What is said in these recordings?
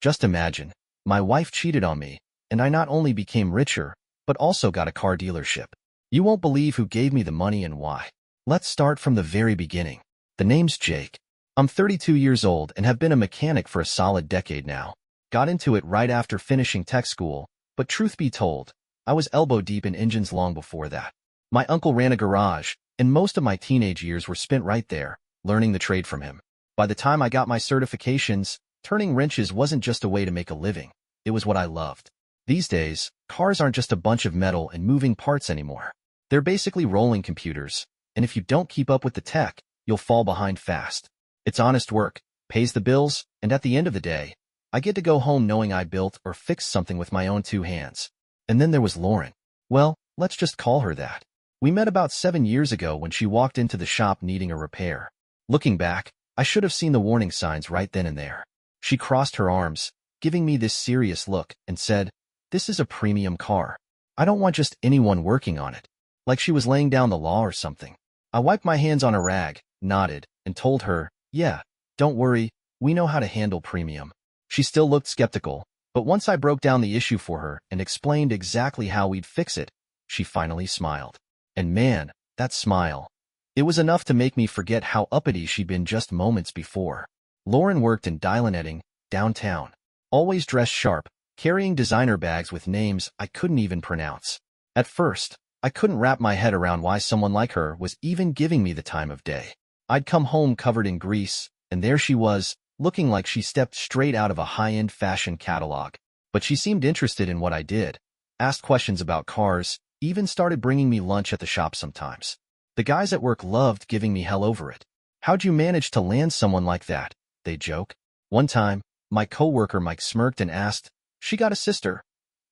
Just imagine, my wife cheated on me, and I not only became richer, but also got a car dealership. You won't believe who gave me the money and why. Let's start from the very beginning. The name's Jake. I'm 32 years old and have been a mechanic for a solid decade now. Got into it right after finishing tech school, but truth be told, I was elbow deep in engines long before that. My uncle ran a garage, and most of my teenage years were spent right there, learning the trade from him. By the time I got my certifications, turning wrenches wasn't just a way to make a living. It was what I loved. These days, cars aren't just a bunch of metal and moving parts anymore. They're basically rolling computers, and if you don't keep up with the tech, you'll fall behind fast. It's honest work, pays the bills, and at the end of the day, I get to go home knowing I built or fixed something with my own two hands. And then there was Lauren. Well, let's just call her that. We met about 7 years ago when she walked into the shop needing a repair. Looking back, I should have seen the warning signs right then and there. She crossed her arms, giving me this serious look, and said, "This is a premium car. I don't want just anyone working on it." Like she was laying down the law or something. I wiped my hands on a rag, nodded, and told her, "Yeah, don't worry, we know how to handle premium." She still looked skeptical, but once I broke down the issue for her and explained exactly how we'd fix it, she finally smiled. And man, that smile. It was enough to make me forget how uppity she'd been just moments before. Lauren worked in Dial-N-Etting, downtown. Always dressed sharp, carrying designer bags with names I couldn't even pronounce. At first, I couldn't wrap my head around why someone like her was even giving me the time of day. I'd come home covered in grease, and there she was, looking like she stepped straight out of a high-end fashion catalog. But she seemed interested in what I did, asked questions about cars, even started bringing me lunch at the shop sometimes. The guys at work loved giving me hell over it. "How'd you manage to land someone like that?" they joke. One time, my coworker Mike smirked and asked, "She got a sister?"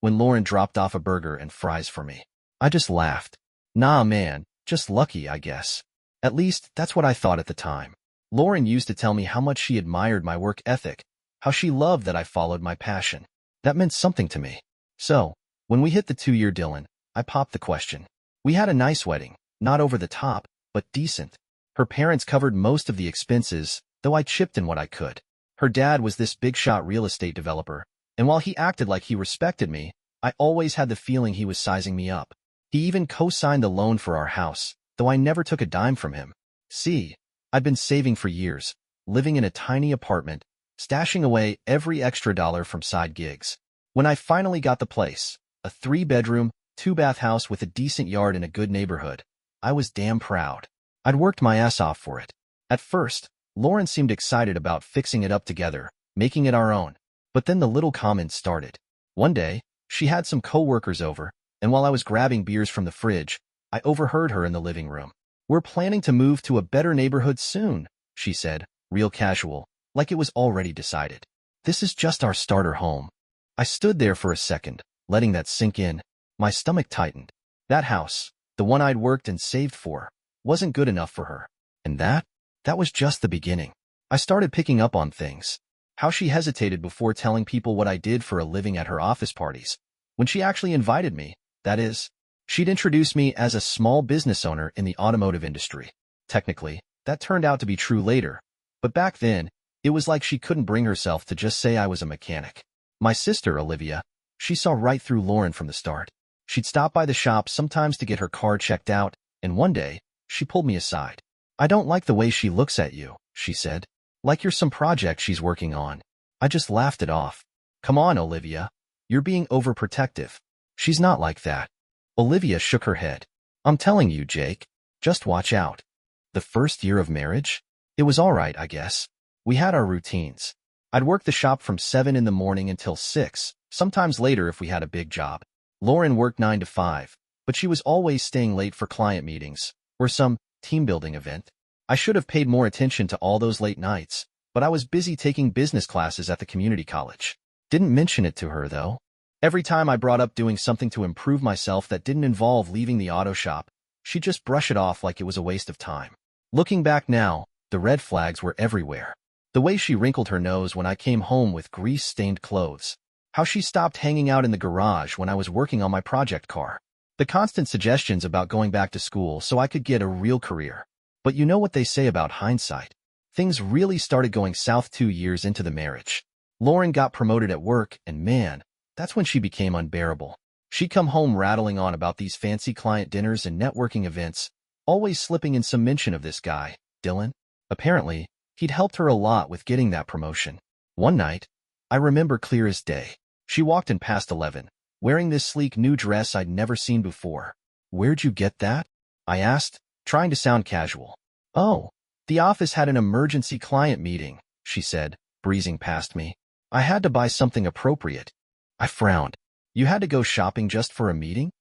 when Lauren dropped off a burger and fries for me. I just laughed. Nah man, just lucky, I guess. At least, that's what I thought at the time. Lauren used to tell me how much she admired my work ethic, how she loved that I followed my passion. That meant something to me. So, when we hit the 2-year Dylan, I popped the question. We had a nice wedding, not over the top, but decent. Her parents covered most of the expenses, though I chipped in what I could. Her dad was this big-shot real estate developer, and while he acted like he respected me, I always had the feeling he was sizing me up. He even co-signed the loan for our house, though I never took a dime from him. See, I'd been saving for years, living in a tiny apartment, stashing away every extra dollar from side gigs. When I finally got the place, a 3-bedroom, 2-bath house with a decent yard in a good neighborhood, I was damn proud. I'd worked my ass off for it. At first, Lauren seemed excited about fixing it up together, making it our own. But then the little comments started. One day, she had some coworkers over, and while I was grabbing beers from the fridge, I overheard her in the living room. "We're planning to move to a better neighborhood soon," she said, real casual, like it was already decided. "This is just our starter home." I stood there for a second, letting that sink in. My stomach tightened. That house, the one I'd worked and saved for, wasn't good enough for her. And that was just the beginning. I started picking up on things. How she hesitated before telling people what I did for a living at her office parties. When she actually invited me, that is. She'd introduced me as a small business owner in the automotive industry. Technically, that turned out to be true later. But back then, it was like she couldn't bring herself to just say I was a mechanic. My sister, Olivia, she saw right through Lauren from the start. She'd stop by the shop sometimes to get her car checked out, and one day, she pulled me aside. "I don't like the way she looks at you," she said. "Like you're some project she's working on." I just laughed it off. "Come on, Olivia. You're being overprotective. She's not like that." Olivia shook her head. "I'm telling you, Jake, just watch out." The first year of marriage? It was all right, I guess. We had our routines. I'd work the shop from 7 in the morning until 6, sometimes later if we had a big job. Lauren worked 9 to 5, but she was always staying late for client meetings or some team-building event. I should have paid more attention to all those late nights, but I was busy taking business classes at the community college. Didn't mention it to her, though. Every time I brought up doing something to improve myself that didn't involve leaving the auto shop, she'd just brush it off like it was a waste of time. Looking back now, the red flags were everywhere. The way she wrinkled her nose when I came home with grease-stained clothes. How she stopped hanging out in the garage when I was working on my project car. The constant suggestions about going back to school so I could get a real career. But you know what they say about hindsight. Things really started going south 2 years into the marriage. Lauren got promoted at work, and man, that's when she became unbearable. She'd come home rattling on about these fancy client dinners and networking events, always slipping in some mention of this guy, Dylan. Apparently, he'd helped her a lot with getting that promotion. One night, I remember clear as day. She walked in past 11, wearing this sleek new dress I'd never seen before. "Where'd you get that?" I asked, trying to sound casual. "Oh, the office had an emergency client meeting," she said, breezing past me. "I had to buy something appropriate." I frowned. "You had to go shopping just for a meeting?"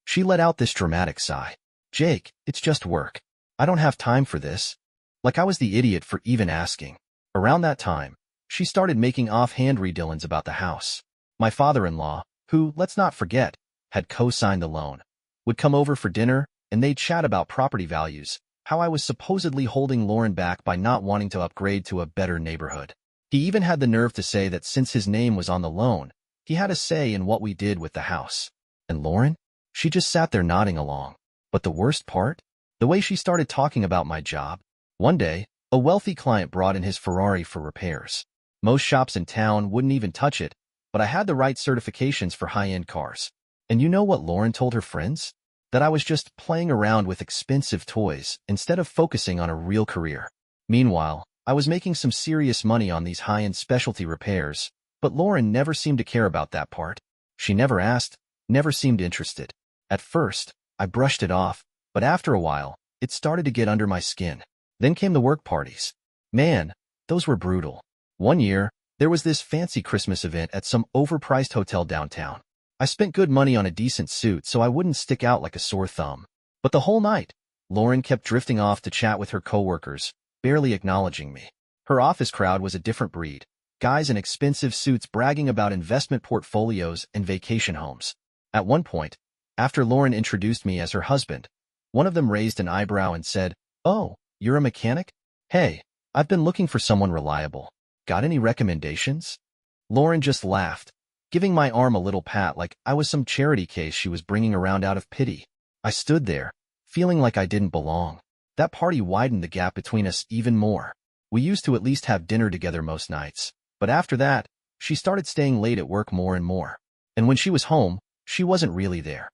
She let out this dramatic sigh. "Jake, it's just work. I don't have time for this." Like I was the idiot for even asking. Around that time, she started making offhand redillings about the house. My father-in-law, who, let's not forget, had co-signed the loan, would come over for dinner, and they'd chat about property values, how I was supposedly holding Lauren back by not wanting to upgrade to a better neighborhood. He even had the nerve to say that since his name was on the loan, he had a say in what we did with the house. And Lauren? She just sat there nodding along. But the worst part? The way she started talking about my job. One day, a wealthy client brought in his Ferrari for repairs. Most shops in town wouldn't even touch it, but I had the right certifications for high-end cars. And you know what Lauren told her friends? That I was just playing around with expensive toys instead of focusing on a real career. Meanwhile, I was making some serious money on these high-end specialty repairs, but Lauren never seemed to care about that part. She never asked, never seemed interested. At first, I brushed it off, but after a while, it started to get under my skin. Then came the work parties. Man, those were brutal. One year, there was this fancy Christmas event at some overpriced hotel downtown. I spent good money on a decent suit so I wouldn't stick out like a sore thumb. But the whole night, Lauren kept drifting off to chat with her coworkers, barely acknowledging me. Her office crowd was a different breed. Guys in expensive suits bragging about investment portfolios and vacation homes. At one point, after Lauren introduced me as her husband, one of them raised an eyebrow and said, "Oh, you're a mechanic? Hey, I've been looking for someone reliable. Got any recommendations?" Lauren just laughed, giving my arm a little pat like I was some charity case she was bringing around out of pity. I stood there, feeling like I didn't belong. That party widened the gap between us even more. We used to at least have dinner together most nights, but after that, she started staying late at work more and more. And when she was home, she wasn't really there.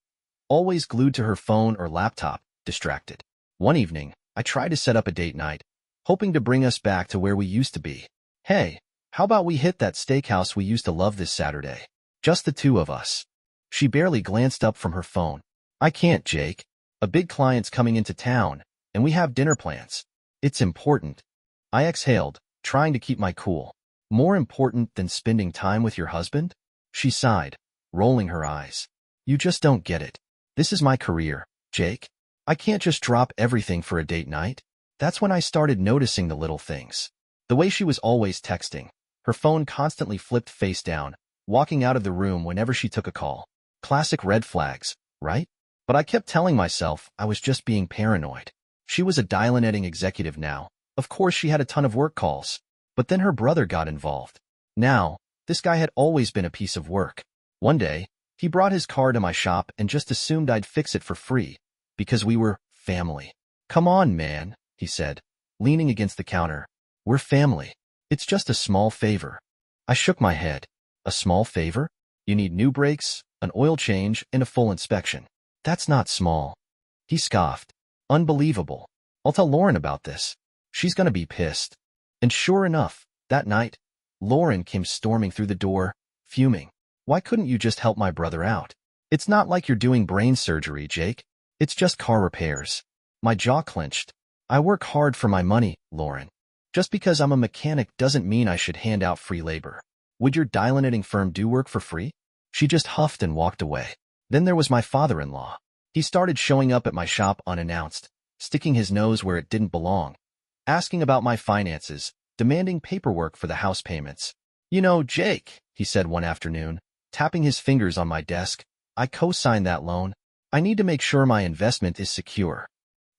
Always glued to her phone or laptop, distracted. One evening, I tried to set up a date night, hoping to bring us back to where we used to be. "Hey, how about we hit that steakhouse we used to love this Saturday? Just the two of us." She barely glanced up from her phone. "I can't, Jake. A big client's coming into town, and we have dinner plans. It's important." I exhaled, trying to keep my cool. "More important than spending time with your husband?" She sighed, rolling her eyes. "You just don't get it. This is my career, Jake. I can't just drop everything for a date night." That's when I started noticing the little things. The way she was always texting, her phone constantly flipped face down, walking out of the room whenever she took a call. Classic red flags, right? But I kept telling myself I was just being paranoid. She was a dial-netting executive now. Of course she had a ton of work calls. But then her brother got involved. Now, this guy had always been a piece of work. One day, he brought his car to my shop and just assumed I'd fix it for free, because we were family. "Come on, man," he said, leaning against the counter. "We're family. It's just a small favor." I shook my head. "A small favor? You need new brakes, an oil change, and a full inspection. That's not small." He scoffed. "Unbelievable. I'll tell Lauren about this. She's gonna be pissed." And sure enough, that night, Lauren came storming through the door, fuming. "Why couldn't you just help my brother out? It's not like you're doing brain surgery, Jake. It's just car repairs." My jaw clenched. "I work hard for my money, Lauren. Just because I'm a mechanic doesn't mean I should hand out free labor. Would your dial-netting firm do work for free?" She just huffed and walked away. Then there was my father-in-law. He started showing up at my shop unannounced, sticking his nose where it didn't belong, asking about my finances, demanding paperwork for the house payments. "You know, Jake," he said one afternoon, tapping his fingers on my desk, "I co-signed that loan. I need to make sure my investment is secure."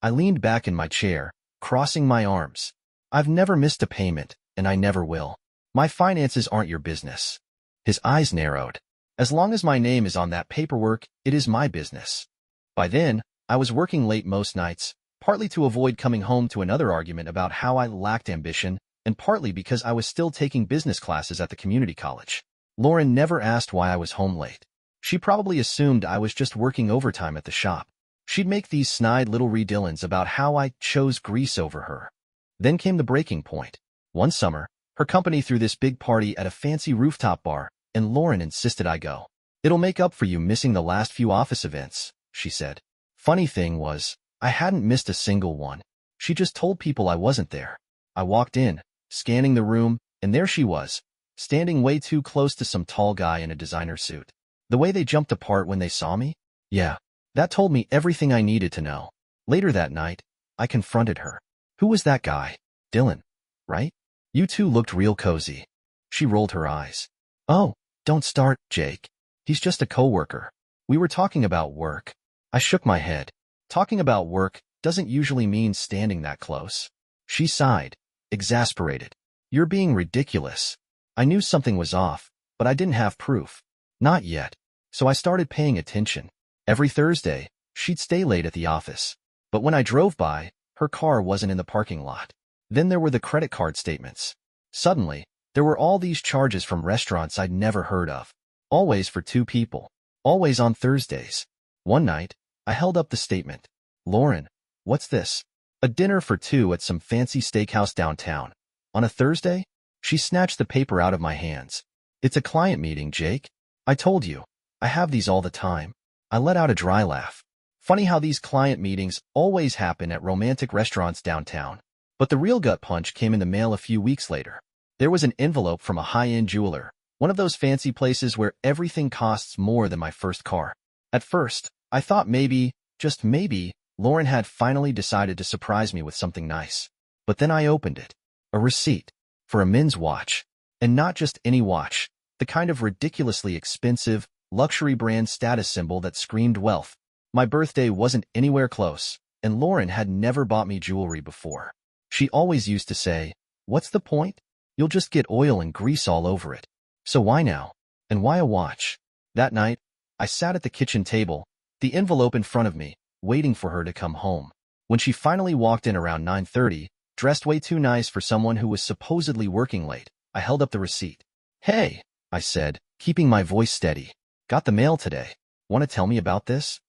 I leaned back in my chair, crossing my arms. "I've never missed a payment, and I never will. My finances aren't your business." His eyes narrowed. "As long as my name is on that paperwork, it is my business." By then, I was working late most nights, partly to avoid coming home to another argument about how I lacked ambition, and partly because I was still taking business classes at the community college. Lauren never asked why I was home late. She probably assumed I was just working overtime at the shop. She'd make these snide little redillings about how I chose Greece over her. Then came the breaking point. One summer, her company threw this big party at a fancy rooftop bar, and Lauren insisted I go. "It'll make up for you missing the last few office events," she said. Funny thing was, I hadn't missed a single one. She just told people I wasn't there. I walked in, scanning the room, and there she was, standing way too close to some tall guy in a designer suit. The way they jumped apart when they saw me? Yeah, that told me everything I needed to know. Later that night, I confronted her. "Who was that guy? Dylan, right? You two looked real cozy." She rolled her eyes. "Oh, don't start, Jake. He's just a coworker. We were talking about work." I shook my head. Talking about work doesn't usually mean standing that close. She sighed, exasperated. "You're being ridiculous." I knew something was off, but I didn't have proof. Not yet. So I started paying attention. Every Thursday, she'd stay late at the office. But when I drove by, her car wasn't in the parking lot. Then there were the credit card statements. Suddenly, there were all these charges from restaurants I'd never heard of. Always for two people. Always on Thursdays. One night, I held up the statement. "Lauren, what's this? A dinner for two at some fancy steakhouse downtown. On a Thursday?" She snatched the paper out of my hands. "It's a client meeting, Jake. I told you. I have these all the time." I let out a dry laugh. Funny how these client meetings always happen at romantic restaurants downtown. But the real gut punch came in the mail a few weeks later. There was an envelope from a high-end jeweler, one of those fancy places where everything costs more than my first car. At first, I thought maybe, just maybe, Lauren had finally decided to surprise me with something nice. But then I opened it. A receipt. For a men's watch. And not just any watch. The kind of ridiculously expensive, luxury brand status symbol that screamed wealth. My birthday wasn't anywhere close, and Lauren had never bought me jewelry before. She always used to say, "What's the point? You'll just get oil and grease all over it. So why now? And why a watch?" That night, I sat at the kitchen table, the envelope in front of me, waiting for her to come home. When she finally walked in around 9:30, dressed way too nice for someone who was supposedly working late, I held up the receipt. "Hey," I said, keeping my voice steady. "Got the mail today. Want to tell me about this?"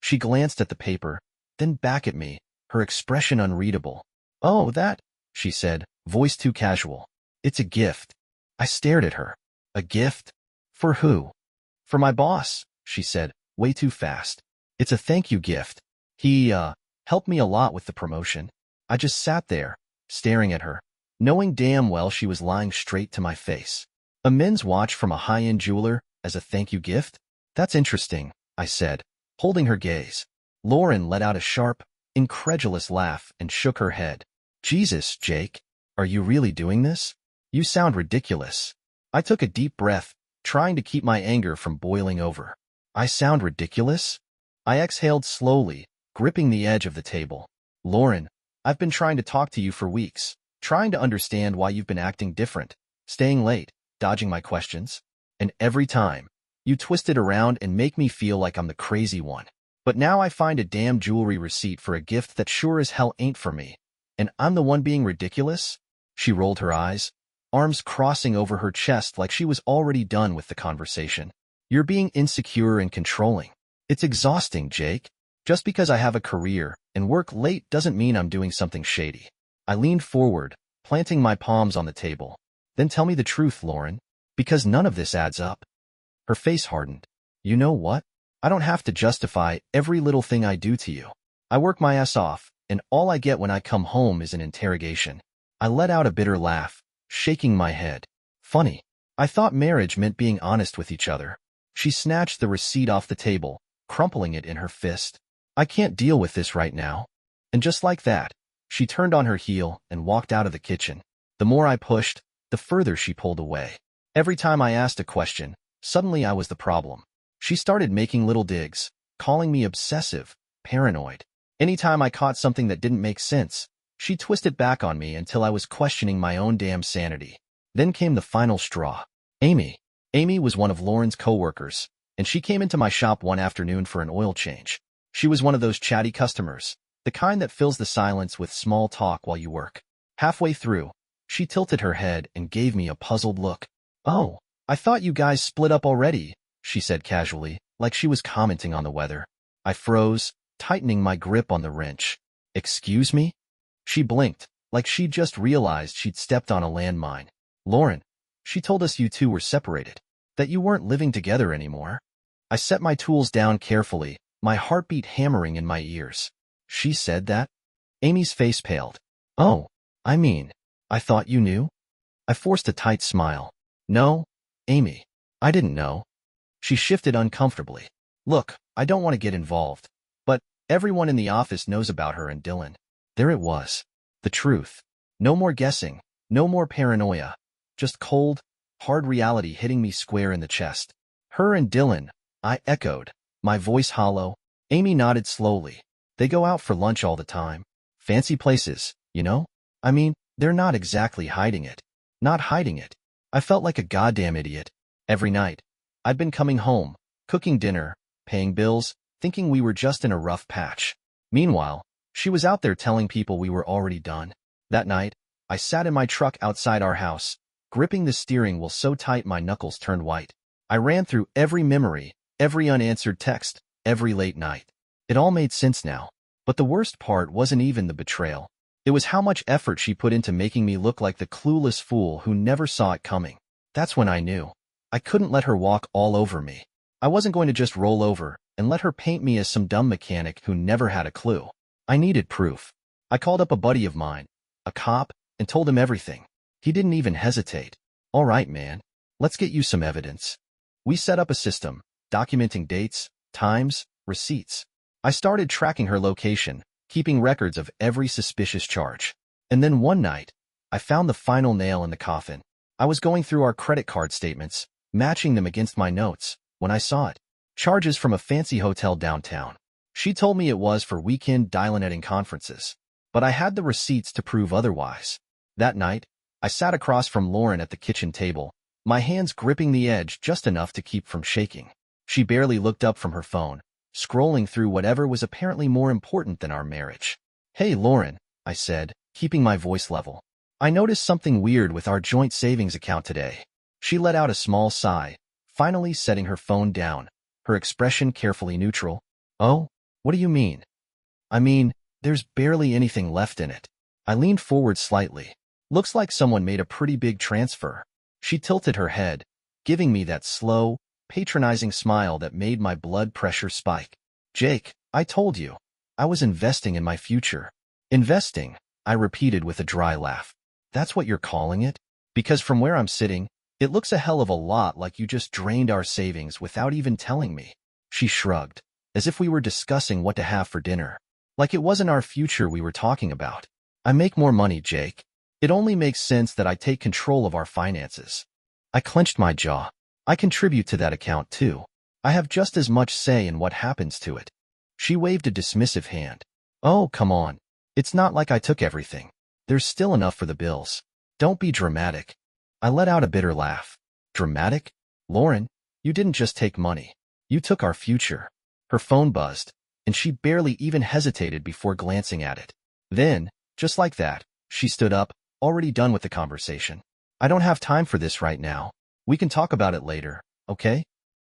She glanced at the paper, then back at me, her expression unreadable. "Oh, that," she said, voice too casual. "It's a gift." I stared at her. "A gift? For who?" "For my boss," she said, way too fast. "It's a thank you gift. He, helped me a lot with the promotion." I just sat there, staring at her, knowing damn well she was lying straight to my face. A men's watch from a high-end jeweler as a thank you gift? That's interesting, I said, holding her gaze. Lauren let out a sharp, incredulous laugh and shook her head. "Jesus, Jake, are you really doing this? You sound ridiculous." I took a deep breath, trying to keep my anger from boiling over. "I sound ridiculous?" I exhaled slowly, gripping the edge of the table. "Lauren, I've been trying to talk to you for weeks, trying to understand why you've been acting different, staying late, dodging my questions. And every time, you twist it around and make me feel like I'm the crazy one. But now I find a damn jewelry receipt for a gift that sure as hell ain't for me. And I'm the one being ridiculous?" She rolled her eyes, arms crossing over her chest like she was already done with the conversation. "You're being insecure and controlling. It's exhausting, Jake. Just because I have a career and work late doesn't mean I'm doing something shady." I leaned forward, planting my palms on the table. "Then tell me the truth, Lauren, because none of this adds up." Her face hardened. "You know what? I don't have to justify every little thing I do to you. I work my ass off, and all I get when I come home is an interrogation." I let out a bitter laugh, shaking my head. "Funny. I thought marriage meant being honest with each other." She snatched the receipt off the table, crumpling it in her fist. "I can't deal with this right now." And just like that, she turned on her heel and walked out of the kitchen. The more I pushed, the further she pulled away. Every time I asked a question, suddenly I was the problem. She started making little digs, calling me obsessive, paranoid. Anytime I caught something that didn't make sense, she twisted back on me until I was questioning my own damn sanity. Then came the final straw. Amy. Amy was one of Lauren's coworkers, and she came into my shop one afternoon for an oil change. She was one of those chatty customers, the kind that fills the silence with small talk while you work. Halfway through, She tilted her head and gave me a puzzled look. "Oh, I thought you guys split up already," she said casually, like she was commenting on the weather. I froze, tightening my grip on the wrench. "Excuse me?" She blinked, like she'd just realized she'd stepped on a landmine. "Lauren, she told us you two were separated, that you weren't living together anymore." I set my tools down carefully, my heartbeat hammering in my ears. "She said that?" Amy's face paled. "Oh, I mean, I thought you knew?" I forced a tight smile. "No, Amy, I didn't know." She shifted uncomfortably. "Look, I don't want to get involved, but everyone in the office knows about her and Dylan." There it was. The truth. No more guessing, no more paranoia. Just cold, hard reality hitting me square in the chest. "Her and Dylan," I echoed, my voice hollow. Amy nodded slowly. "They go out for lunch all the time. Fancy places, you know? I mean, they're not exactly hiding it. Not hiding it." I felt like a goddamn idiot. Every night, I'd been coming home, cooking dinner, paying bills, thinking we were just in a rough patch. Meanwhile, she was out there telling people we were already done. That night, I sat in my truck outside our house, gripping the steering wheel so tight my knuckles turned white. I ran through every memory, every unanswered text, every late night. It all made sense now. But the worst part wasn't even the betrayal. It was how much effort she put into making me look like the clueless fool who never saw it coming. That's when I knew. I couldn't let her walk all over me. I wasn't going to just roll over and let her paint me as some dumb mechanic who never had a clue. I needed proof. I called up a buddy of mine, a cop, and told him everything. He didn't even hesitate. "All right, man. Let's get you some evidence." We set up a system, documenting dates, times, receipts. I started tracking her location, keeping records of every suspicious charge. And then one night, I found the final nail in the coffin. I was going through our credit card statements, matching them against my notes, when I saw it. Charges from a fancy hotel downtown. She told me it was for weekend dial-netting conferences, but I had the receipts to prove otherwise. That night, I sat across from Lauren at the kitchen table, my hands gripping the edge just enough to keep from shaking. She barely looked up from her phone, scrolling through whatever was apparently more important than our marriage. "Hey, Lauren," I said, keeping my voice level. "I noticed something weird with our joint savings account today." She let out a small sigh, finally setting her phone down, her expression carefully neutral. "Oh, what do you mean?" "I mean, there's barely anything left in it." I leaned forward slightly. "Looks like someone made a pretty big transfer." She tilted her head, giving me that slow, patronizing smile that made my blood pressure spike. "Jake, I told you. I was investing in my future." "Investing," I repeated with a dry laugh. "That's what you're calling it?" "Because from where I'm sitting, it looks a hell of a lot like you just drained our savings without even telling me." She shrugged, as if we were discussing what to have for dinner. Like it wasn't our future we were talking about. "I make more money, Jake. It only makes sense that I take control of our finances." I clenched my jaw. "I contribute to that account too. I have just as much say in what happens to it." She waved a dismissive hand. "Oh, come on. It's not like I took everything. There's still enough for the bills. Don't be dramatic." I let out a bitter laugh. "Dramatic? Lauren, you didn't just take money. You took our future." Her phone buzzed, and she barely even hesitated before glancing at it. Then, just like that, she stood up, already done with the conversation. "I don't have time for this right now. We can talk about it later, okay?"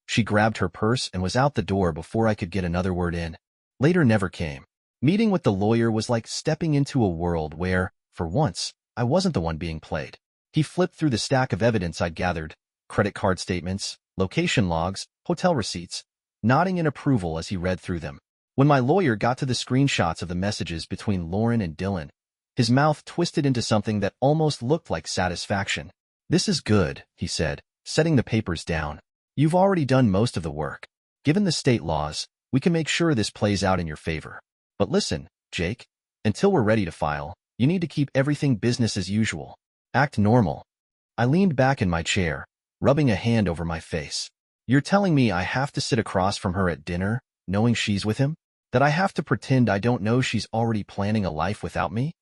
She grabbed her purse and was out the door before I could get another word in. Later never came. Meeting with the lawyer was like stepping into a world where, for once, I wasn't the one being played. He flipped through the stack of evidence I'd gathered, credit card statements, location logs, hotel receipts, nodding in approval as he read through them. When my lawyer got to the screenshots of the messages between Lauren and Dylan, his mouth twisted into something that almost looked like satisfaction. "This is good," he said, setting the papers down. "You've already done most of the work. Given the state laws, we can make sure this plays out in your favor. But listen, Jake, until we're ready to file, you need to keep everything business as usual. Act normal." I leaned back in my chair, rubbing a hand over my face. "You're telling me I have to sit across from her at dinner, knowing she's with him? That I have to pretend I don't know she's already planning a life without me?"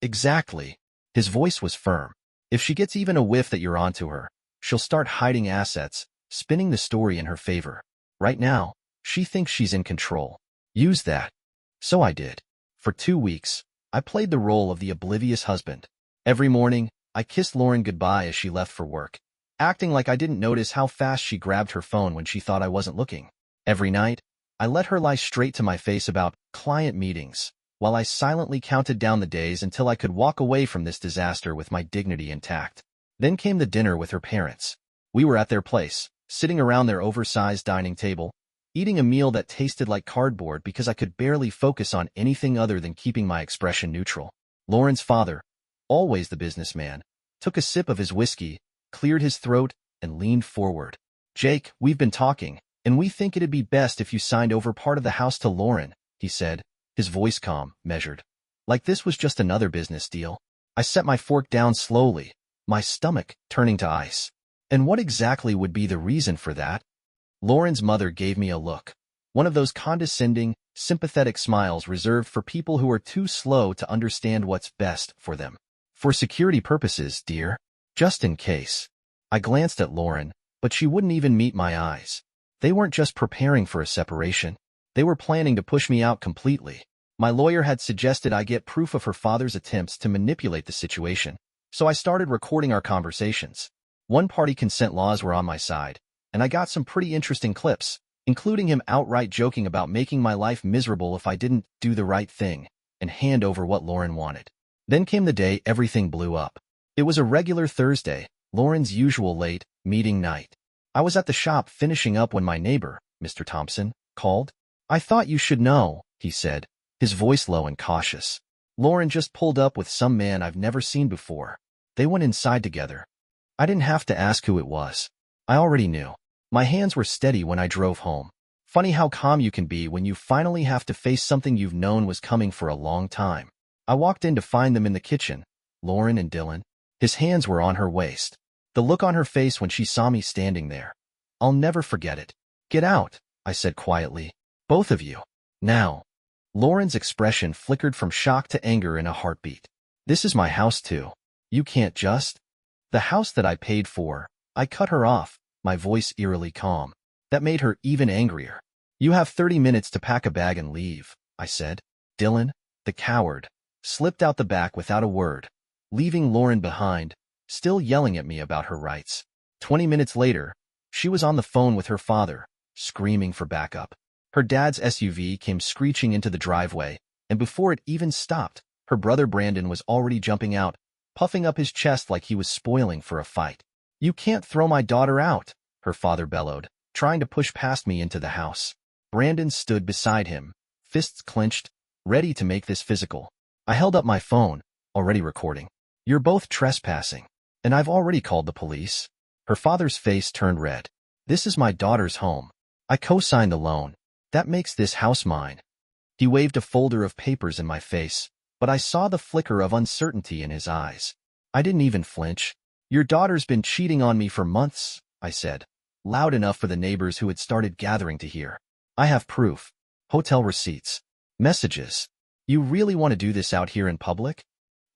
"Exactly." His voice was firm. "If she gets even a whiff that you're onto her, she'll start hiding assets, spinning the story in her favor. Right now, she thinks she's in control. Use that." So I did. For 2 weeks, I played the role of the oblivious husband. Every morning, I kissed Lauren goodbye as she left for work, acting like I didn't notice how fast she grabbed her phone when she thought I wasn't looking. Every night, I let her lie straight to my face about client meetings, while I silently counted down the days until I could walk away from this disaster with my dignity intact. Then came the dinner with her parents. We were at their place, sitting around their oversized dining table, eating a meal that tasted like cardboard because I could barely focus on anything other than keeping my expression neutral. Lauren's father, always the businessman, took a sip of his whiskey, cleared his throat, and leaned forward. "Jake, we've been talking, and we think it'd be best if you signed over part of the house to Lauren," he said, his voice calm, measured. Like this was just another business deal. I set my fork down slowly, my stomach turning to ice. And what exactly would be the reason for that? Lauren's mother gave me a look, one of those condescending, sympathetic smiles reserved for people who are too slow to understand what's best for them. "For security purposes, dear. Just in case." I glanced at Lauren, but she wouldn't even meet my eyes. They weren't just preparing for a separation. They were planning to push me out completely. My lawyer had suggested I get proof of her father's attempts to manipulate the situation, so I started recording our conversations. One-party consent laws were on my side, and I got some pretty interesting clips, including him outright joking about making my life miserable if I didn't do the right thing and hand over what Lauren wanted. Then came the day everything blew up. It was a regular Thursday, Lauren's usual late meeting night. I was at the shop finishing up when my neighbor, Mr. Thompson, called. "I thought you should know," he said, his voice low and cautious. "Lauren just pulled up with some man I've never seen before. They went inside together." I didn't have to ask who it was. I already knew. My hands were steady when I drove home. Funny how calm you can be when you finally have to face something you've known was coming for a long time. I walked in to find them in the kitchen, Lauren and Dylan. His hands were on her waist. The look on her face when she saw me standing there. I'll never forget it. "Get out," I said quietly. "Both of you. Now." Lauren's expression flickered from shock to anger in a heartbeat. "This is my house too. You can't just—" "The house that I paid for." I cut her off, my voice eerily calm. That made her even angrier. "You have 30 minutes to pack a bag and leave," I said. Dylan, the coward, slipped out the back without a word, leaving Lauren behind, still yelling at me about her rights. 20 minutes later, she was on the phone with her father, screaming for backup. Her dad's SUV came screeching into the driveway, and before it even stopped, her brother Brandon was already jumping out, puffing up his chest like he was spoiling for a fight. "You can't throw my daughter out," her father bellowed, trying to push past me into the house. Brandon stood beside him, fists clenched, ready to make this physical. I held up my phone, already recording. "You're both trespassing, and I've already called the police." Her father's face turned red. "This is my daughter's home. I co-signed the loan. That makes this house mine." He waved a folder of papers in my face, but I saw the flicker of uncertainty in his eyes. I didn't even flinch. "Your daughter's been cheating on me for months," I said, loud enough for the neighbors who had started gathering to hear. "I have proof. Hotel receipts. Messages. You really want to do this out here in public?"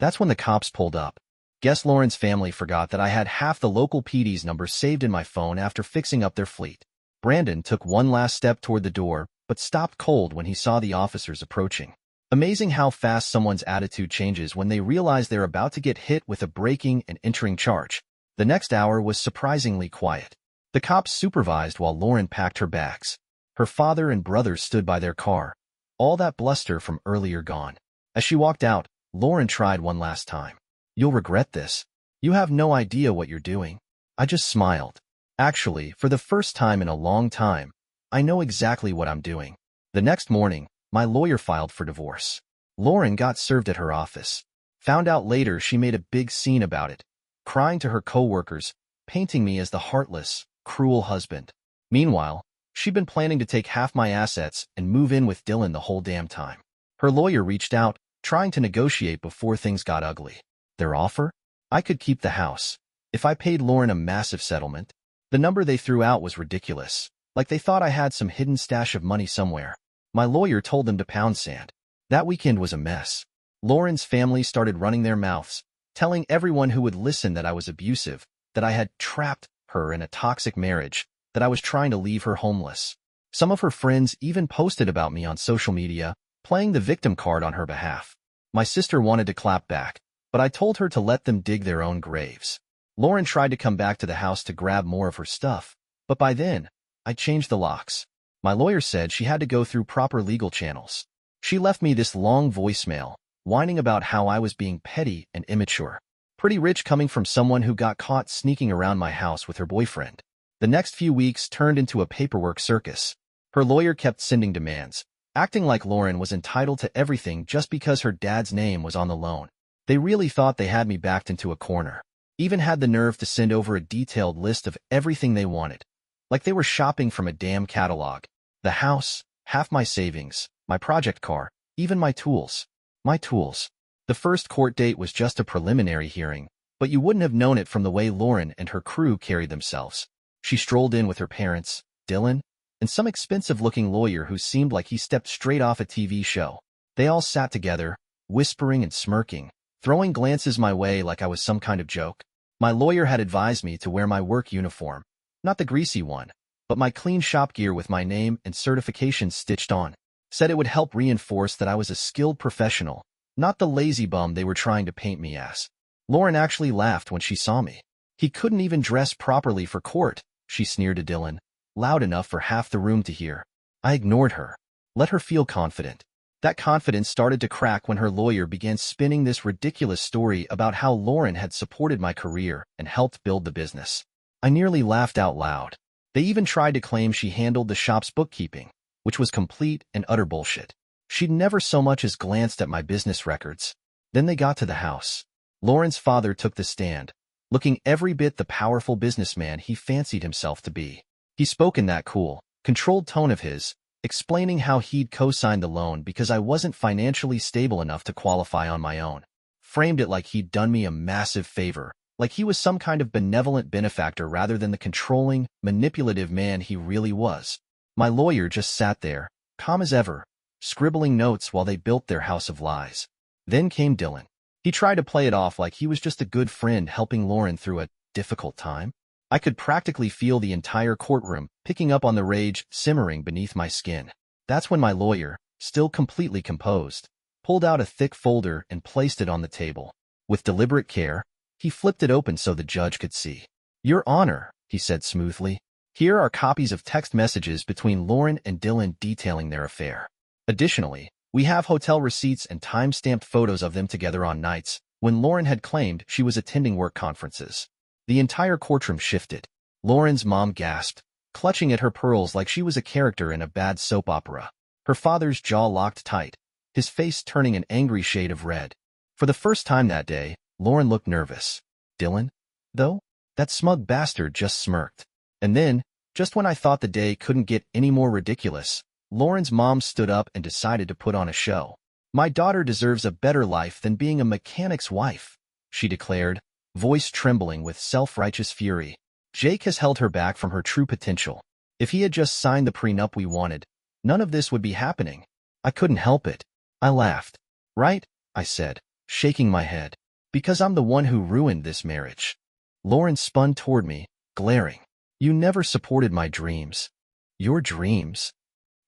That's when the cops pulled up. Guess Lauren's family forgot that I had half the local PD's numbers saved in my phone after fixing up their fleet. Brandon took one last step toward the door, but stopped cold when he saw the officers approaching. Amazing how fast someone's attitude changes when they realize they're about to get hit with a breaking and entering charge. The next hour was surprisingly quiet. The cops supervised while Lauren packed her bags. Her father and brothers stood by their car, all that bluster from earlier gone. As she walked out, Lauren tried one last time. "You'll regret this. You have no idea what you're doing." I just smiled. Actually, for the first time in a long time, I know exactly what I'm doing. The next morning, my lawyer filed for divorce. Lauren got served at her office. Found out later she made a big scene about it, crying to her coworkers, painting me as the heartless, cruel husband. Meanwhile, she'd been planning to take half my assets and move in with Dylan the whole damn time. Her lawyer reached out, trying to negotiate before things got ugly. Their offer? I could keep the house if I paid Lauren a massive settlement. The number they threw out was ridiculous, like they thought I had some hidden stash of money somewhere. My lawyer told them to pound sand. That weekend was a mess. Lauren's family started running their mouths, telling everyone who would listen that I was abusive, that I had trapped her in a toxic marriage, that I was trying to leave her homeless. Some of her friends even posted about me on social media, playing the victim card on her behalf. My sister wanted to clap back, but I told her to let them dig their own graves. Lauren tried to come back to the house to grab more of her stuff, but by then, I changed the locks. My lawyer said she had to go through proper legal channels. She left me this long voicemail, whining about how I was being petty and immature. Pretty rich coming from someone who got caught sneaking around my house with her boyfriend. The next few weeks turned into a paperwork circus. Her lawyer kept sending demands, acting like Lauren was entitled to everything just because her dad's name was on the loan. They really thought they had me backed into a corner. Even had the nerve to send over a detailed list of everything they wanted, like they were shopping from a damn catalog. The house, half my savings, my project car, even my tools. My tools. The first court date was just a preliminary hearing, but you wouldn't have known it from the way Lauren and her crew carried themselves. She strolled in with her parents, Dylan, and some expensive-looking lawyer who seemed like he stepped straight off a TV show. They all sat together, whispering and smirking, throwing glances my way like I was some kind of joke. My lawyer had advised me to wear my work uniform, not the greasy one, but my clean shop gear with my name and certifications stitched on. Said it would help reinforce that I was a skilled professional, not the lazy bum they were trying to paint me as. Lauren actually laughed when she saw me. He couldn't even dress properly for court, she sneered to Dylan, loud enough for half the room to hear. I ignored her. Let her feel confident. That confidence started to crack when her lawyer began spinning this ridiculous story about how Lauren had supported my career and helped build the business. I nearly laughed out loud. They even tried to claim she handled the shop's bookkeeping, which was complete and utter bullshit. She'd never so much as glanced at my business records. Then they got to the house. Lauren's father took the stand, looking every bit the powerful businessman he fancied himself to be. He spoke in that cool, controlled tone of his, explaining how he'd co-signed the loan because I wasn't financially stable enough to qualify on my own. Framed it like he'd done me a massive favor, like he was some kind of benevolent benefactor rather than the controlling, manipulative man he really was. My lawyer just sat there, calm as ever, scribbling notes while they built their house of lies. Then came Dylan. He tried to play it off like he was just a good friend helping Lauren through a difficult time. I could practically feel the entire courtroom picking up on the rage simmering beneath my skin. That's when my lawyer, still completely composed, pulled out a thick folder and placed it on the table. With deliberate care, he flipped it open so the judge could see. Your Honor, he said smoothly, here are copies of text messages between Lauren and Dylan detailing their affair. Additionally, we have hotel receipts and time-stamped photos of them together on nights when Lauren had claimed she was attending work conferences. The entire courtroom shifted. Lauren's mom gasped, clutching at her pearls like she was a character in a bad soap opera. Her father's jaw locked tight, his face turning an angry shade of red. For the first time that day, Lauren looked nervous. Dylan, though? That smug bastard just smirked. And then, just when I thought the day couldn't get any more ridiculous, Lauren's mom stood up and decided to put on a show. My daughter deserves a better life than being a mechanic's wife, she declared, voice trembling with self-righteous fury. Jake has held her back from her true potential. If he had just signed the prenup we wanted, none of this would be happening. I couldn't help it. I laughed. Right, I said, shaking my head. Because I'm the one who ruined this marriage. Lauren spun toward me, glaring. You never supported my dreams. Your dreams?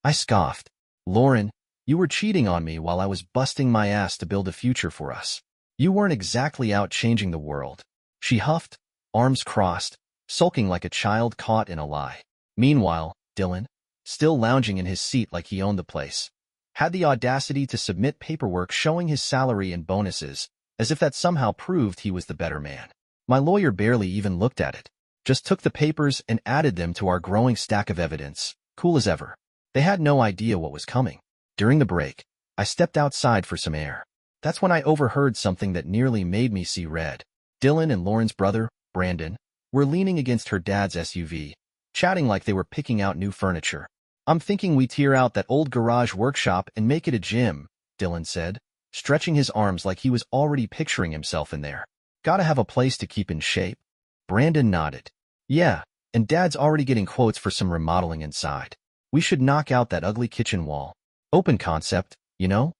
I scoffed. Lauren, you were cheating on me while I was busting my ass to build a future for us. You weren't exactly out changing the world. She huffed, arms crossed, sulking like a child caught in a lie. Meanwhile, Dylan, still lounging in his seat like he owned the place, had the audacity to submit paperwork showing his salary and bonuses, as if that somehow proved he was the better man. My lawyer barely even looked at it, just took the papers and added them to our growing stack of evidence, cool as ever. They had no idea what was coming. During the break, I stepped outside for some air. That's when I overheard something that nearly made me see red. Dylan and Lauren's brother, Brandon, were leaning against her dad's SUV, chatting like they were picking out new furniture. I'm thinking we tear out that old garage workshop and make it a gym, Dylan said, stretching his arms like he was already picturing himself in there. Gotta have a place to keep in shape. Brandon nodded. Yeah, and Dad's already getting quotes for some remodeling inside. We should knock out that ugly kitchen wall. Open concept, you know?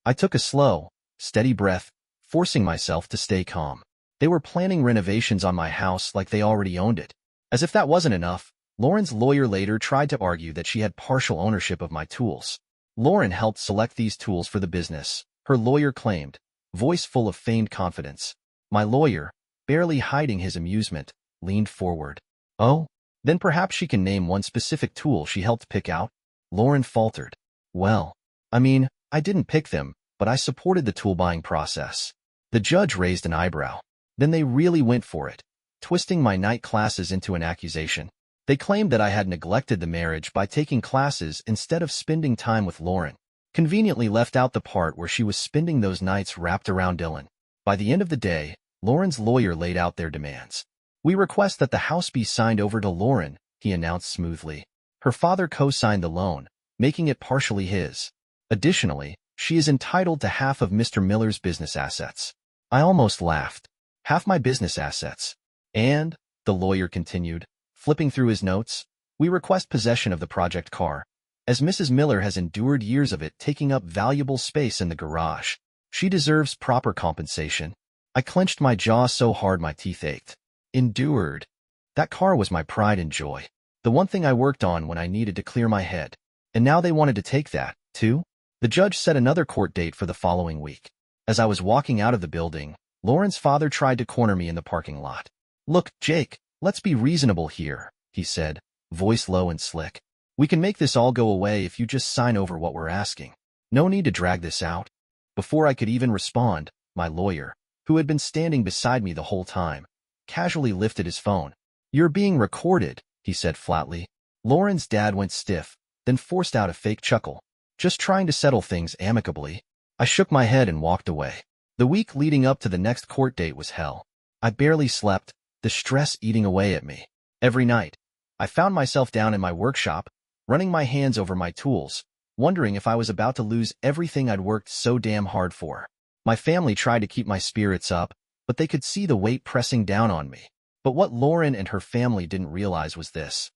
I took a slow, steady breath, forcing myself to stay calm. They were planning renovations on my house like they already owned it. As if that wasn't enough, Lauren's lawyer later tried to argue that she had partial ownership of my tools. Lauren helped select these tools for the business, her lawyer claimed, voice full of feigned confidence. My lawyer, barely hiding his amusement, leaned forward. Oh? Then perhaps she can name one specific tool she helped pick out? Lauren faltered. Well, I mean, I didn't pick them, but I supported the tool buying process. The judge raised an eyebrow. Then they really went for it, twisting my night classes into an accusation. They claimed that I had neglected the marriage by taking classes instead of spending time with Lauren. Conveniently left out the part where she was spending those nights wrapped around Dylan. By the end of the day, Lauren's lawyer laid out their demands. We request that the house be signed over to Lauren, he announced smoothly. Her father co-signed the loan, making it partially his. Additionally, she is entitled to half of Mr. Miller's business assets. I almost laughed. Half my business assets. And, the lawyer continued, flipping through his notes, we request possession of the project car, as Mrs. Miller has endured years of it taking up valuable space in the garage. She deserves proper compensation. I clenched my jaw so hard my teeth ached. Endured. That car was my pride and joy. The one thing I worked on when I needed to clear my head. And now they wanted to take that, too? The judge set another court date for the following week. As I was walking out of the building, Lauren's father tried to corner me in the parking lot. Look, Jake, let's be reasonable here, he said, voice low and slick. We can make this all go away if you just sign over what we're asking. No need to drag this out. Before I could even respond, my lawyer, who had been standing beside me the whole time, casually lifted his phone. You're being recorded, he said flatly. Lauren's dad went stiff, then forced out a fake chuckle. Just trying to settle things amicably. I shook my head and walked away. The week leading up to the next court date was hell. I barely slept, the stress eating away at me. Every night, I found myself down in my workshop, running my hands over my tools, wondering if I was about to lose everything I'd worked so damn hard for. My family tried to keep my spirits up, but they could see the weight pressing down on me. But what Lauren and her family didn't realize was this.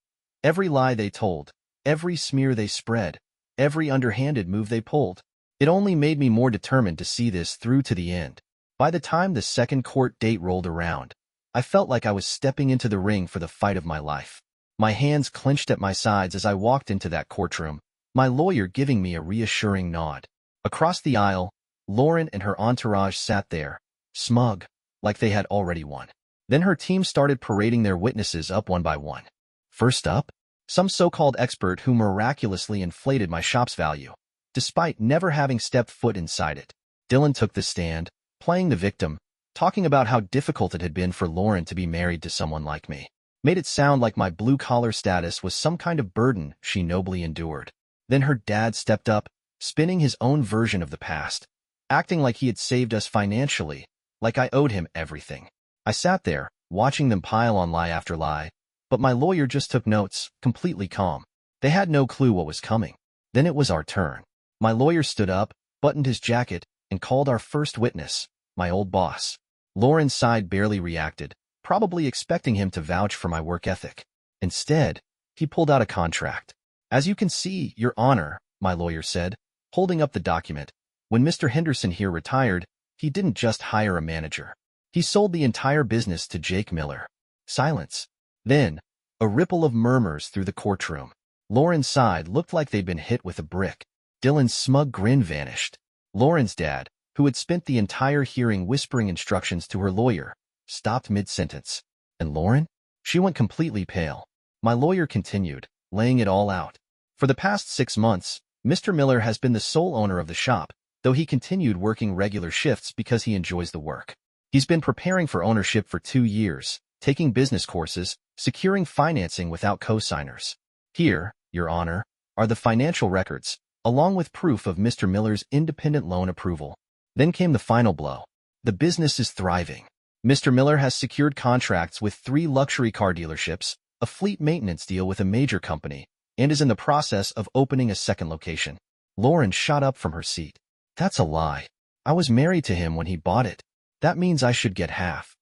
Every lie they told, every smear they spread, every underhanded move they pulled, it only made me more determined to see this through to the end. By the time the second court date rolled around, I felt like I was stepping into the ring for the fight of my life. My hands clenched at my sides as I walked into that courtroom, my lawyer giving me a reassuring nod. Across the aisle, Lauren and her entourage sat there, smug, like they had already won. Then her team started parading their witnesses up one by one. First up, some so-called expert who miraculously inflated my shop's value, despite never having stepped foot inside it. Dylan took the stand, playing the victim, talking about how difficult it had been for Lauren to be married to someone like me. Made it sound like my blue-collar status was some kind of burden she nobly endured. Then her dad stepped up, spinning his own version of the past, acting like he had saved us financially, like I owed him everything. I sat there, watching them pile on lie after lie, but my lawyer just took notes, completely calm. They had no clue what was coming. Then it was our turn. My lawyer stood up, buttoned his jacket, and called our first witness, my old boss. Lauren's side barely reacted, probably expecting him to vouch for my work ethic. Instead, he pulled out a contract. As you can see, Your Honor, my lawyer said, holding up the document, when Mr. Henderson here retired, he didn't just hire a manager. He sold the entire business to Jake Miller. Silence. Then, a ripple of murmurs through the courtroom. Lauren's side looked like they'd been hit with a brick. Dylan's smug grin vanished. Lauren's dad, who had spent the entire hearing whispering instructions to her lawyer, stopped mid-sentence. And Lauren? She went completely pale. My lawyer continued, laying it all out. For the past 6 months, Mr. Miller has been the sole owner of the shop, though he continued working regular shifts because he enjoys the work. He's been preparing for ownership for 2 years, taking business courses, securing financing without co-signers. Here, Your Honor, are the financial records, along with proof of Mr. Miller's independent loan approval. Then came the final blow. The business is thriving. Mr. Miller has secured contracts with 3 luxury car dealerships, a fleet maintenance deal with a major company, and is in the process of opening a second location. Lauren shot up from her seat. That's a lie. I was married to him when he bought it. That means I should get half.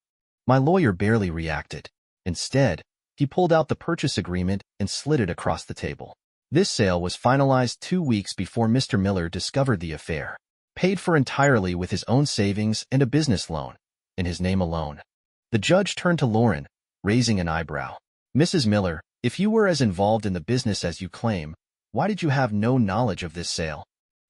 My lawyer barely reacted. Instead, he pulled out the purchase agreement and slid it across the table. This sale was finalized 2 weeks before Mr. Miller discovered the affair. Paid for entirely with his own savings and a business loan, in his name alone. The judge turned to Lauren, raising an eyebrow. Mrs. Miller, if you were as involved in the business as you claim, why did you have no knowledge of this sale?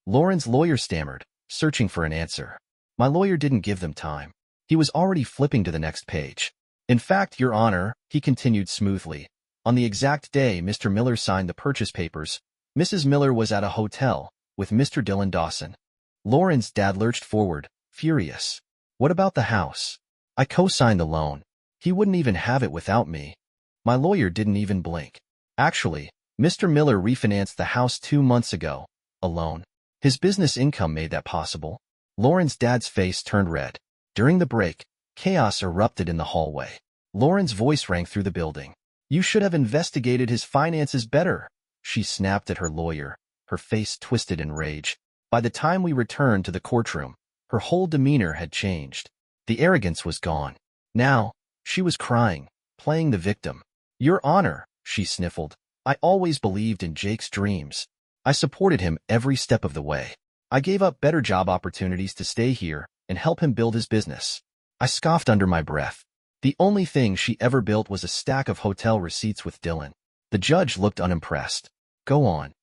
Lauren's lawyer stammered, searching for an answer. My lawyer didn't give them time. He was already flipping to the next page. In fact, Your Honor, he continued smoothly, on the exact day Mr. Miller signed the purchase papers, Mrs. Miller was at a hotel with Mr. Dylan Dawson. Lauren's dad lurched forward, furious. What about the house? I co-signed the loan. He wouldn't even have it without me. My lawyer didn't even blink. Actually, Mr. Miller refinanced the house 2 months ago, alone. His business income made that possible. Lauren's dad's face turned red. During the break, chaos erupted in the hallway. Lauren's voice rang through the building. You should have investigated his finances better. She snapped at her lawyer, her face twisted in rage. By the time we returned to the courtroom, her whole demeanor had changed. The arrogance was gone. Now, she was crying, playing the victim. Your Honor, she sniffled, I always believed in Jake's dreams. I supported him every step of the way. I gave up better job opportunities to stay here and help him build his business. I scoffed under my breath. The only thing she ever built was a stack of hotel receipts with Dylan. The judge looked unimpressed. Go on.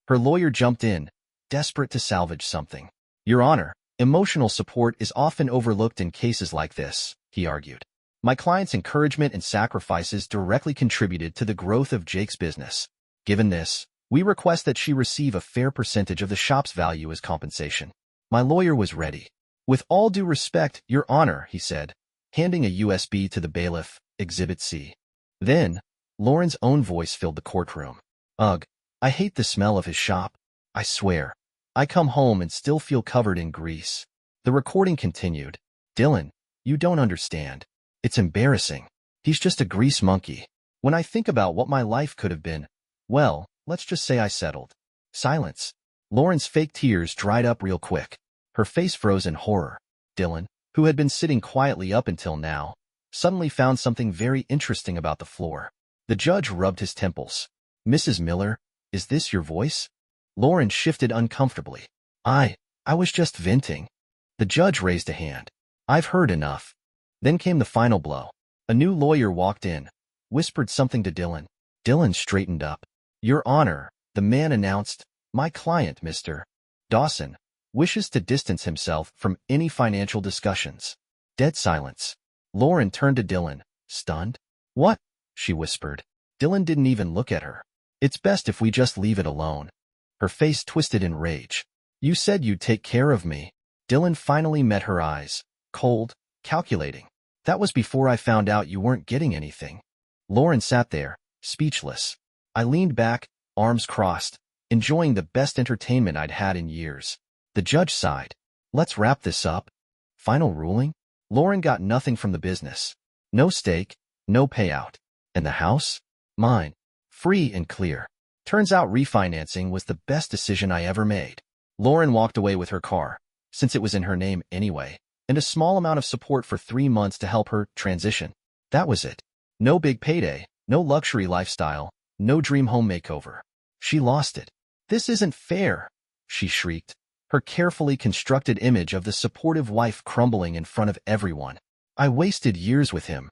Her lawyer jumped in, desperate to salvage something. Your Honor, emotional support is often overlooked in cases like this, he argued. My client's encouragement and sacrifices directly contributed to the growth of Jake's business. Given this, we request that she receive a fair percentage of the shop's value as compensation. My lawyer was ready. With all due respect, Your Honor, he said, handing a USB to the bailiff, Exhibit C. Then, Lauren's own voice filled the courtroom. Ugh, I hate the smell of his shop. I swear. I come home and still feel covered in grease. The recording continued. Dylan, you don't understand. It's embarrassing. He's just a grease monkey. When I think about what my life could have been, well, let's just say I settled. Silence. Lauren's fake tears dried up real quick. Her face froze in horror. Dylan, who had been sitting quietly up until now, suddenly found something very interesting about the floor. The judge rubbed his temples. Mrs. Miller, is this your voice? Lauren shifted uncomfortably. I was just venting. The judge raised a hand. I've heard enough. Then came the final blow. A new lawyer walked in, whispered something to Dylan. Dylan straightened up. Your Honor, the man announced, my client, Mr. Dawson, wishes to distance himself from any financial discussions. Dead silence. Lauren turned to Dylan, stunned. What? She whispered. Dylan didn't even look at her. It's best if we just leave it alone. Her face twisted in rage. You said you'd take care of me. Dylan finally met her eyes, cold, calculating. That was before I found out you weren't getting anything. Lauren sat there, speechless. I leaned back, arms crossed, enjoying the best entertainment I'd had in years. The judge sighed. Let's wrap this up. Final ruling? Lauren got nothing from the business. No stake, no payout. And the house? Mine. Free and clear. Turns out refinancing was the best decision I ever made. Lauren walked away with her car, since it was in her name anyway, and a small amount of support for 3 months to help her transition. That was it. No big payday, no luxury lifestyle, no dream home makeover. She lost it. This isn't fair, she shrieked, her carefully constructed image of the supportive wife crumbling in front of everyone. I wasted years with him.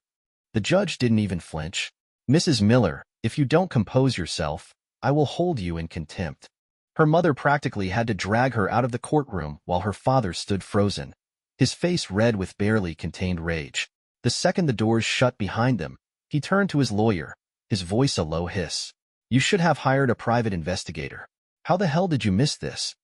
The judge didn't even flinch. Mrs. Miller, if you don't compose yourself, I will hold you in contempt. Her mother practically had to drag her out of the courtroom while her father stood frozen, his face red with barely contained rage. The second the doors shut behind them, he turned to his lawyer, his voice a low hiss. You should have hired a private investigator. How the hell did you miss this?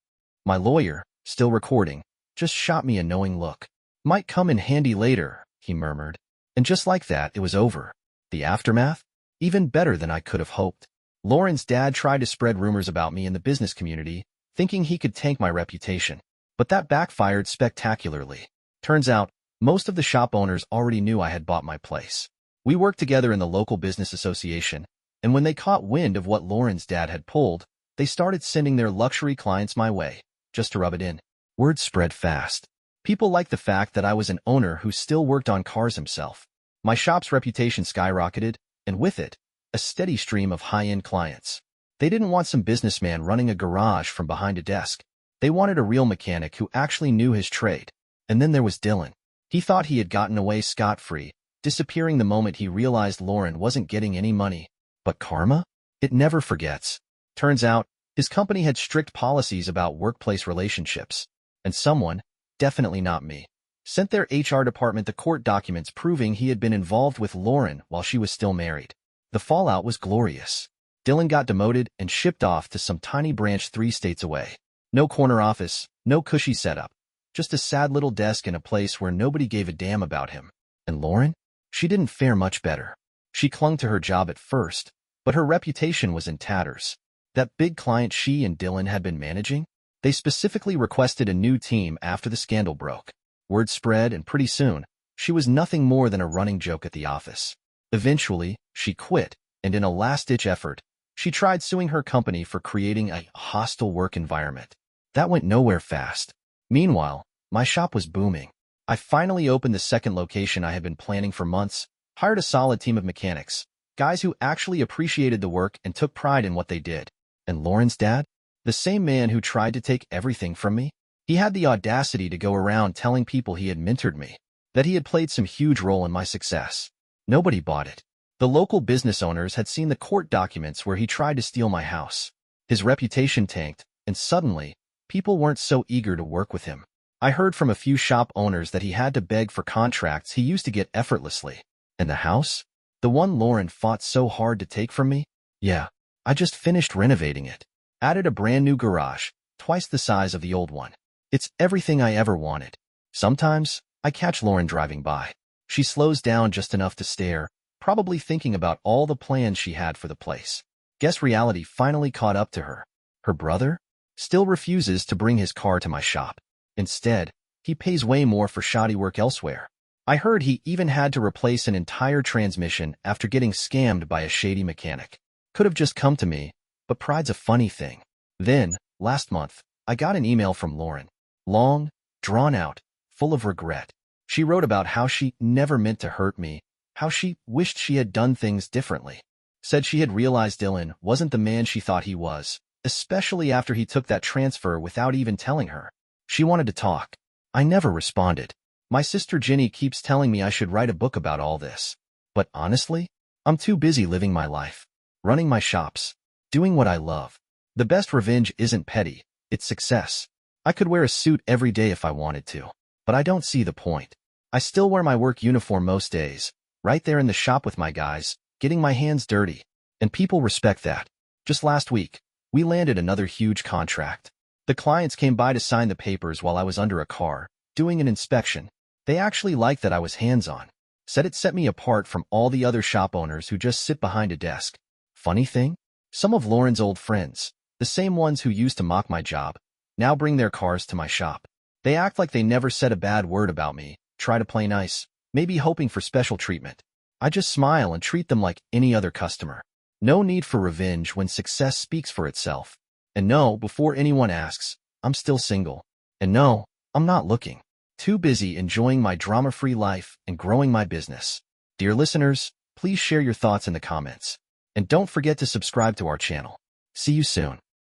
My lawyer, still recording, just shot me a knowing look. Might come in handy later, he murmured. And just like that, it was over. The aftermath? Even better than I could have hoped. Lauren's dad tried to spread rumors about me in the business community, thinking he could tank my reputation. But that backfired spectacularly. Turns out, most of the shop owners already knew I had bought my place. We worked together in the local business association, and when they caught wind of what Lauren's dad had pulled, they started sending their luxury clients my way, just to rub it in. Word spread fast. People liked the fact that I was an owner who still worked on cars himself. My shop's reputation skyrocketed, and with it, a steady stream of high-end clients. They didn't want some businessman running a garage from behind a desk. They wanted a real mechanic who actually knew his trade. And then there was Dylan. He thought he had gotten away scot-free, disappearing the moment he realized Lauren wasn't getting any money. But karma? It never forgets. Turns out, his company had strict policies about workplace relationships. And someone, definitely not me, sent their HR department the court documents proving he had been involved with Lauren while she was still married. The fallout was glorious. Dylan got demoted and shipped off to some tiny branch 3 states away. No corner office, no cushy setup, just a sad little desk in a place where nobody gave a damn about him. And Lauren? She didn't fare much better. She clung to her job at first, but her reputation was in tatters. That big client she and Dylan had been managing? They specifically requested a new team after the scandal broke. Word spread, and pretty soon, she was nothing more than a running joke at the office. Eventually, she quit, and in a last-ditch effort, she tried suing her company for creating a hostile work environment. That went nowhere fast. Meanwhile, my shop was booming. I finally opened the second location I had been planning for months, hired a solid team of mechanics, guys who actually appreciated the work and took pride in what they did. And Lauren's dad? The same man who tried to take everything from me? He had the audacity to go around telling people he had mentored me, that he had played some huge role in my success. Nobody bought it. The local business owners had seen the court documents where he tried to steal my house. His reputation tanked, and suddenly, people weren't so eager to work with him. I heard from a few shop owners that he had to beg for contracts he used to get effortlessly. And the house? The one Lauren fought so hard to take from me? Yeah, I just finished renovating it. Added a brand new garage, twice the size of the old one. It's everything I ever wanted. Sometimes, I catch Lauren driving by. She slows down just enough to stare, probably thinking about all the plans she had for the place. Guess reality finally caught up to her. Her brother? Still refuses to bring his car to my shop. Instead, he pays way more for shoddy work elsewhere. I heard he even had to replace an entire transmission after getting scammed by a shady mechanic. Could have just come to me, but pride's a funny thing. Then, last month, I got an email from Lauren. Long, drawn out, full of regret. She wrote about how she never meant to hurt me, how she wished she had done things differently. Said she had realized Dylan wasn't the man she thought he was, especially after he took that transfer without even telling her. She wanted to talk. I never responded. My sister Ginny keeps telling me I should write a book about all this. But honestly, I'm too busy living my life, running my shops, doing what I love. The best revenge isn't petty, it's success. I could wear a suit every day if I wanted to, but I don't see the point. I still wear my work uniform most days, right there in the shop with my guys, getting my hands dirty. And people respect that. Just last week, we landed another huge contract. The clients came by to sign the papers while I was under a car, doing an inspection. They actually liked that I was hands-on. Said it set me apart from all the other shop owners who just sit behind a desk. Funny thing? Some of Lauren's old friends, the same ones who used to mock my job, now bring their cars to my shop. They act like they never said a bad word about me, try to play nice, maybe hoping for special treatment. I just smile and treat them like any other customer. No need for revenge when success speaks for itself. And no, before anyone asks, I'm still single. And no, I'm not looking. Too busy enjoying my drama-free life and growing my business. Dear listeners, please share your thoughts in the comments. And don't forget to subscribe to our channel. See you soon.